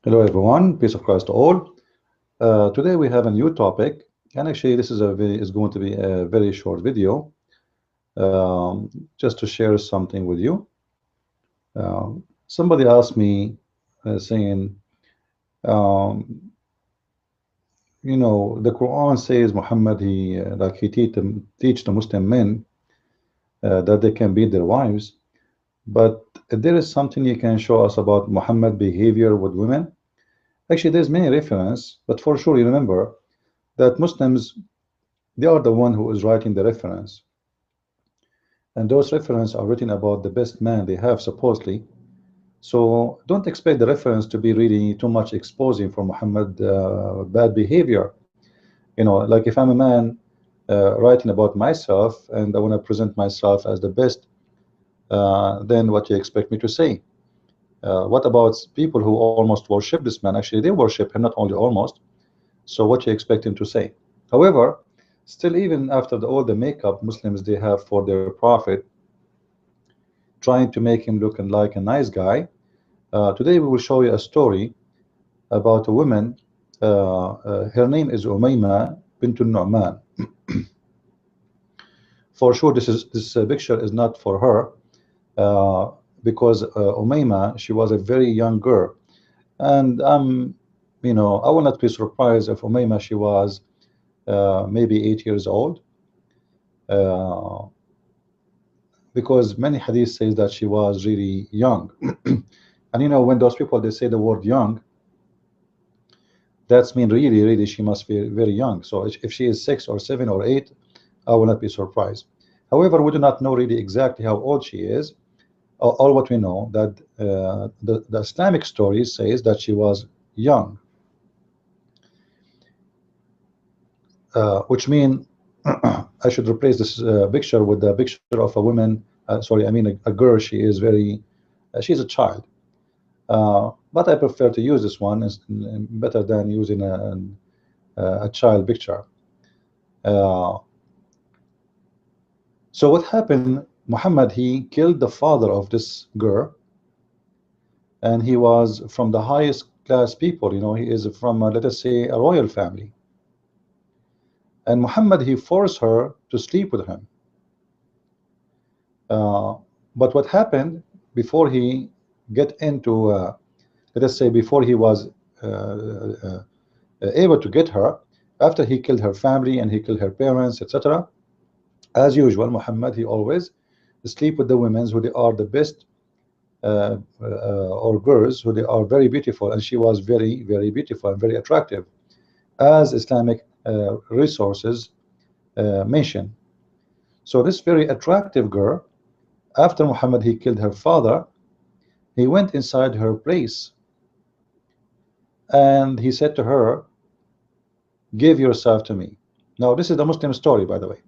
Hello everyone, peace of Christ to all. Today we have a new topic, and actually this is going to be a very short video, just to share something with you. Somebody asked me, saying, um, the Quran says Muhammad he teach the Muslim men that they can beat their wives, but there is something you can show us about Muhammad behavior with women. Actually, there's many reference, but for sure you remember that Muslims, they are the one who is writing the reference, and those references are written about the best man they have supposedly. So don't expect the reference to be really too much exposing for Muhammad bad behavior. Like if I'm a man writing about myself and I want to present myself as the best, then what do you expect me to say? What about people who almost worship this man? Actually, they worship him, not only almost. So what you expect him to say? However, still, even after all the makeup Muslims they have for their prophet, trying to make him look like a nice guy, today we will show you a story about a woman. Her name is Umayma bint Nu'man. For sure, this picture is not for her, because Umayma, she was a very young girl, and I will not be surprised if Umayma she was maybe 8 years old, uh, because many hadith says that she was really young. And when those people they say the word young, that's mean really she must be very young. So if she is 6 or 7 or 8, I will not be surprised. However, we do not know really exactly how old she is. All what we know that the Islamic story says that she was young, which mean I should replace this picture with the picture of a woman. Sorry, I mean a girl. She is very, she's a child. But I prefer to use this one as better than using a child picture. So what happened? Muhammad he killed the father of this girl, and he was from the highest class people. He is from let us say a royal family. And Muhammad he forced her to sleep with him. Uh, but what happened before he get into let us say before he was able to get her, after he killed her family and he killed her parents, etc. As usual, Muhammad he always sleep with the women who they are the best, or girls who they are very beautiful, and she was very beautiful and very attractive, as Islamic resources mention. So this very attractive girl, after Muhammad he killed her father, he went inside her place and he said to her, give yourself to me. Now this is the Muslim story, by the way.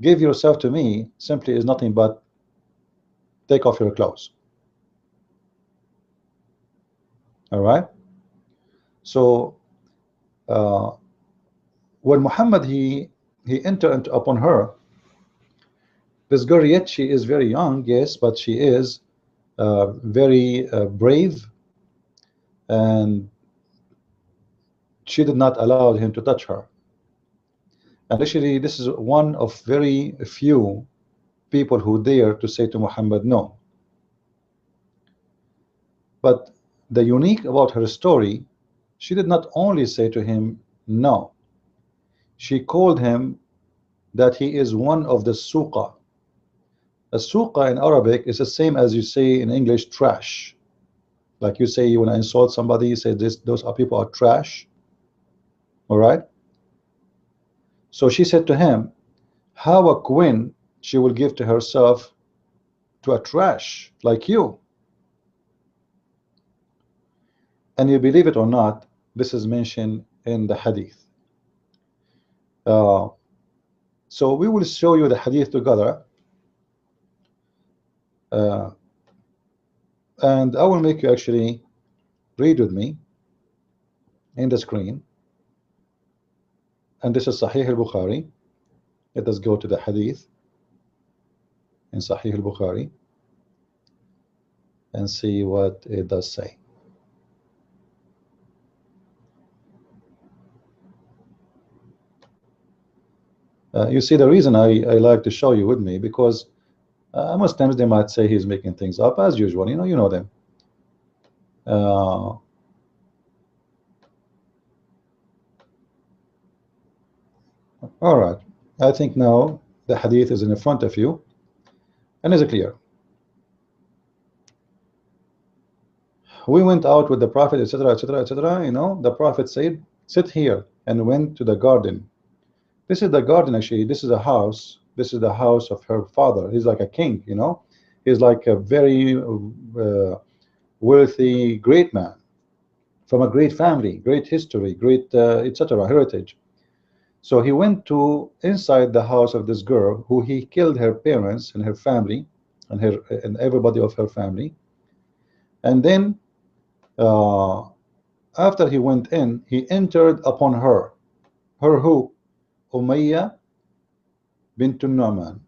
Give yourself to me simply is nothing but take off your clothes. All right. So when Muhammad he entered upon her, this girl, yet she is very young, yes, but she is very brave, and she did not allow him to touch her. And actually, this is one of very few people who dare to say to Muhammad no. But the unique about her story, she did not only say to him no, she called him that he is one of the suqa. A suqa in Arabic is the same as you say in English trash. Like you say, you want to insult somebody, you say those are people are trash. All right. So she said to him, how a queen she will give to herself to a trash like you? And you believe it or not, this is mentioned in the hadith. So we will show you the hadith together, uh, and I will make you actually read with me in the screen. And this is Sahih al-Bukhari. Let us go to the hadith in Sahih al-Bukhari and see what it does say. You see, the reason I like to show you with me, because Muslims, they might say he's making things up as usual. You know them. All right. I think now the hadith is in front of you and is clear. We went out with the Prophet, etc., etc., etc. The Prophet said, "Sit here," and went to the garden. This is the garden, actually. This is a house. This is the house of her father. He's like a king. He's like a very wealthy, great man from a great family, great history, great etc. heritage. So he went to inside the house of this girl, who he killed her parents and her family, and everybody of her family. And then uh, after he went in, he entered upon her. Her who? Umayyah bint Nu'man.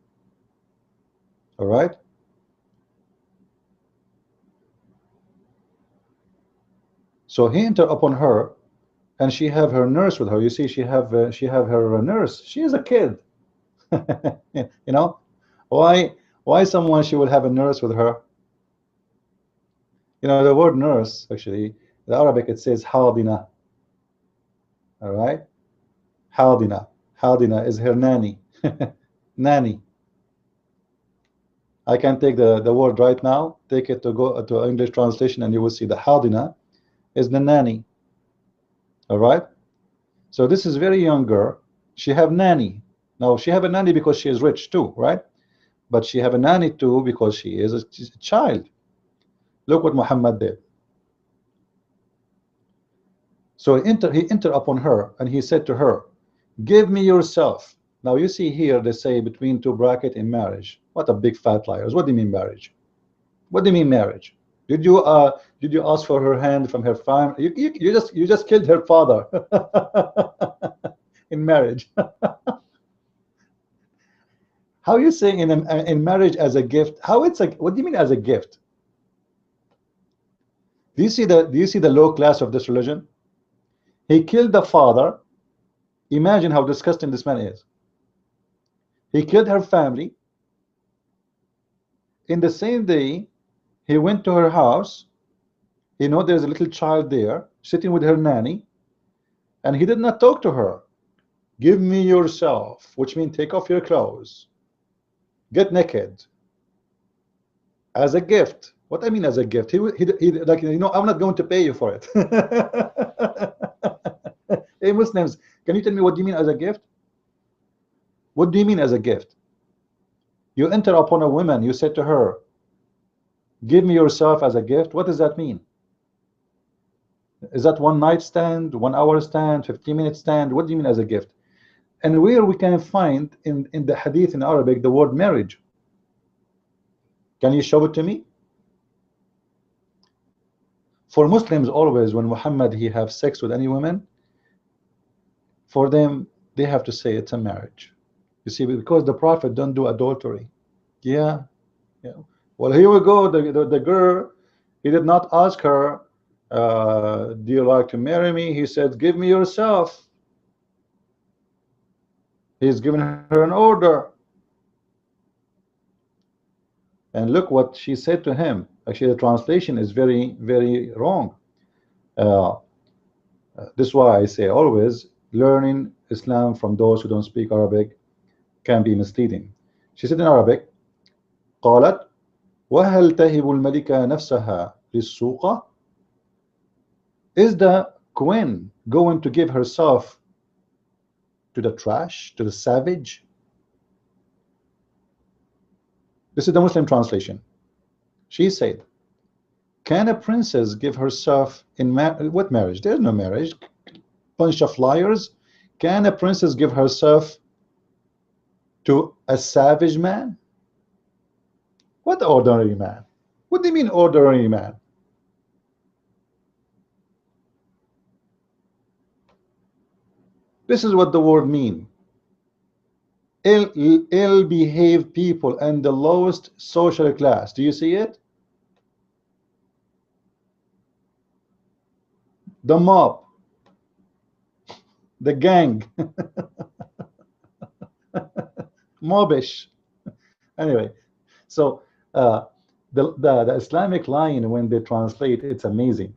All right. So he entered upon her, and she have her nurse with her. You see, she have her nurse. She is a kid. You know, why someone she will have a nurse with her? The word nurse, actually, the Arabic, it says hadina. All right, hadina. Hadina is her nanny. Nanny. I can take the word right now, take it to go to English translation, and you will see the hadina is the nanny. All right. So this is very young girl. She have nanny. Now she have a nanny because she is rich too, right? But she have a nanny too because she is a child. Look what Muhammad did. So he entered upon her, and he said to her, "Give me yourself." Now you see here they say between two bracket in marriage. What a big fat liars. What do you mean marriage? What do you mean marriage? Did you ask for her hand from her family? You just killed her father in marriage. How you saying in marriage as a gift? How it's like? What do you mean as a gift? Do you see the low class of this religion? He killed the father. Imagine how disgusting this man is. He killed her family. In the same day, he went to her house. There's a little child there sitting with her nanny, and he did not talk to her. Give me yourself, which means take off your clothes, get naked, as a gift. What I mean as a gift? He like, I'm not going to pay you for it. Hey Muslims, can you tell me what do you mean as a gift? What do you mean as a gift? You enter upon a woman, you said to her, give me yourself as a gift. What does that mean? Is that one night stand, 1 hour stand, 15-minute stand? What do you mean as a gift? And where we can find in the hadith in Arabic the word marriage? Can you show it to me? For Muslims, always when Muhammad he have sex with any woman, for them they have to say it's a marriage. You see, because the Prophet don't do adultery. Yeah. Well, here we go. The girl, he did not ask her, do you like to marry me? He said, give me yourself. He's given her an order. And look what she said to him. Actually, the translation is very, very wrong. This is why I say always learning Islam from those who don't speak Arabic can be misleading. She said in Arabic, قالت وهل تهب الملكة نفسها للسوقة? Is the queen going to give herself to the trash, to the savage? This is the Muslim translation. She said, can a princess give herself in what marriage? There's no marriage. Bunch of liars. Can a princess give herself to a savage man? What ordinary man? What do you mean ordinary man? This is what the word mean. Ill-behaved people and the lowest social class. Do you see it? The mob, the gang. Mobish. Anyway, so the Islamic line, when they translate, it's amazing.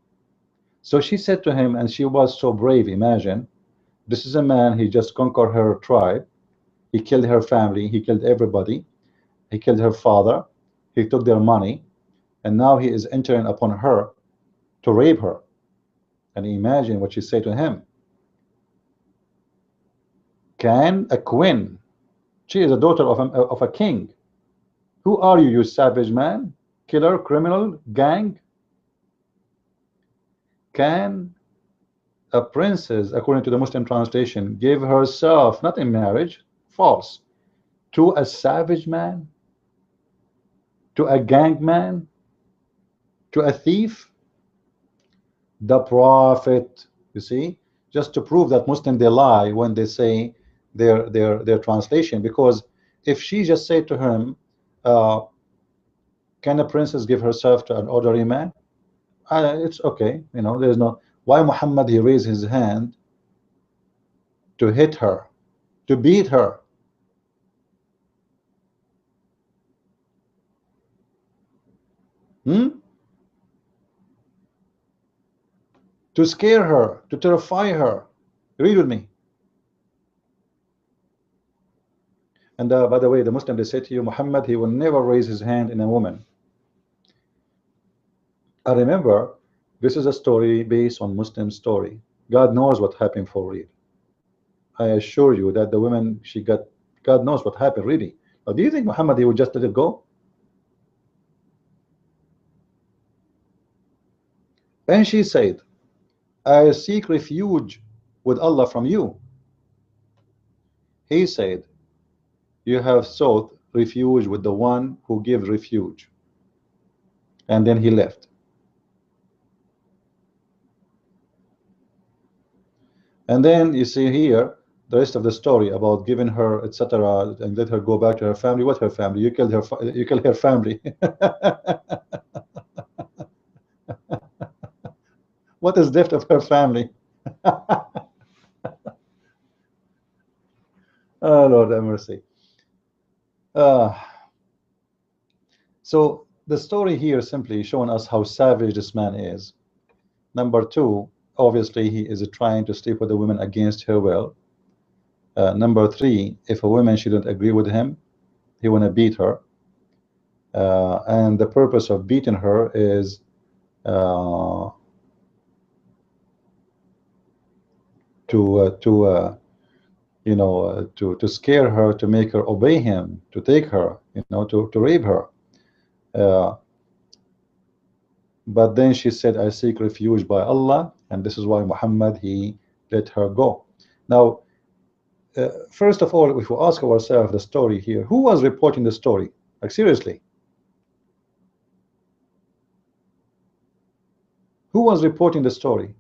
So she said to him, and she was so brave. Imagine, this is a man, he just conquered her tribe, he killed her family, he killed everybody, he killed her father, he took their money, and now he is entering upon her to rape her. And imagine what she said to him. Can a queen, she is a daughter of a king, who are you, you savage man, killer, criminal, gang? Can a princess, according to the Muslim translation, give herself, not in marriage, false, to a savage man, to a gang man, to a thief? The Prophet, you see, just to prove that Muslim, they lie when they say their translation. Because if she just said to him, can a princess give herself to an ordinary man? It's okay, you know. There's no, why Muhammad, he raised his hand to hit her, to beat her? Hmm? To scare her, to terrify her. Read with me. And by the way, the Muslim, they say to you, Muhammad, he will never raise his hand in a woman. I remember, this is a story based on Muslim story. God knows what happened for real. I assure you that the woman, she got, God knows what happened really. Now, do you think Muhammad, he would just let it go? And she said, I seek refuge with Allah from you. He said, you have sought refuge with the one who gives refuge. And then he left. And then you see here the rest of the story about giving her, etc., and let her go back to her family. What her family? You killed her. You killed her family. What is left of her family? Oh Lord have mercy. So the story here simply showing us how savage this man is. Number two, obviously he is trying to sleep with the women against her will. Number three, if a woman shouldn't agree with him, he want to beat her. And the purpose of beating her is to scare her, to make her obey him, to take her, to rape her. But then she said, I seek refuge by Allah, and this is why Muhammad, he let her go. Now, first of all, if we ask ourselves the story here, who was reporting the story? Like, seriously, who was reporting the story?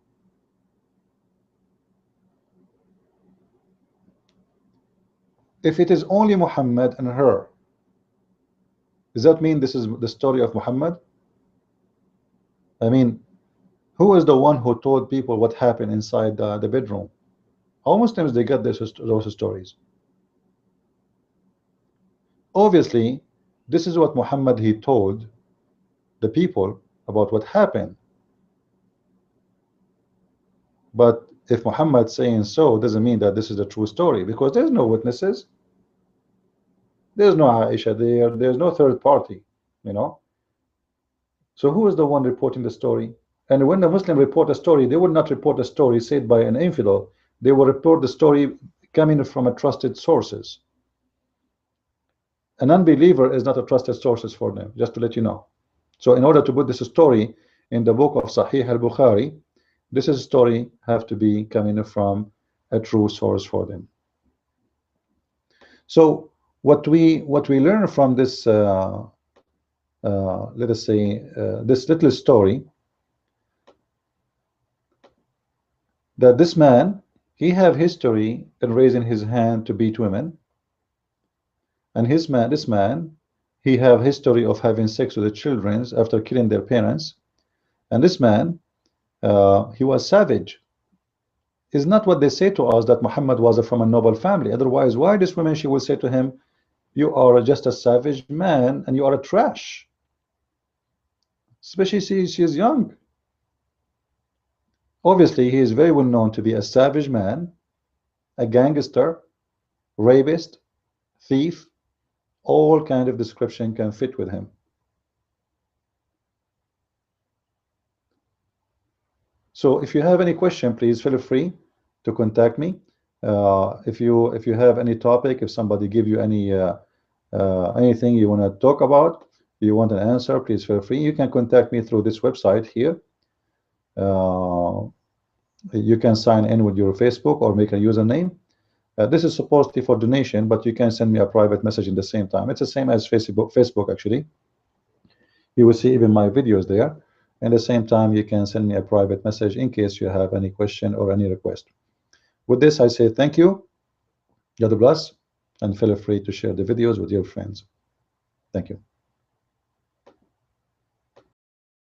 If it is only Muhammad and her, does that mean this is the story of Muhammad? I mean, who is the one who told people what happened inside the bedroom? How Muslims they get those stories? Obviously, this is what Muhammad, he told the people about what happened. But if Muhammad saying so, doesn't mean that this is the true story, because there's no witnesses. There's no Aisha there. There's no third party, you know. So who is the one reporting the story? And when the Muslim report a story, they would not report a story said by an infidel. They will report the story coming from a trusted sources. An unbeliever is not a trusted sources for them, just to let you know. So in order to put this story in the book of Sahih al-Bukhari, this is story have to be coming from a true source for them. So what we learn from this, let us say, this little story, that this man, he have history in raising his hand to beat women, and this man, he have history of having sex with the children after killing their parents, and this man, he was savage. Is not what they say to us that Muhammad was from a noble family. Otherwise, why this woman, she will say to him, you are just a savage man and you are a trash. Especially she is young. Obviously, he is very well known to be a savage man, a gangster, rapist, thief. All kind of description can fit with him. So if you have any question, please feel free to contact me. If you have any topic, if somebody give you anything you want to talk about, you want an answer, please feel free. You can contact me through this website here. You can sign in with your Facebook or make a username. This is supposedly for donation, but you can send me a private message in the same time. It's the same as Facebook actually. You will see even my videos there. At the same time, you can send me a private message in case you have any question or any request. With this, I say thank you, God bless, and feel free to share the videos with your friends. Thank you.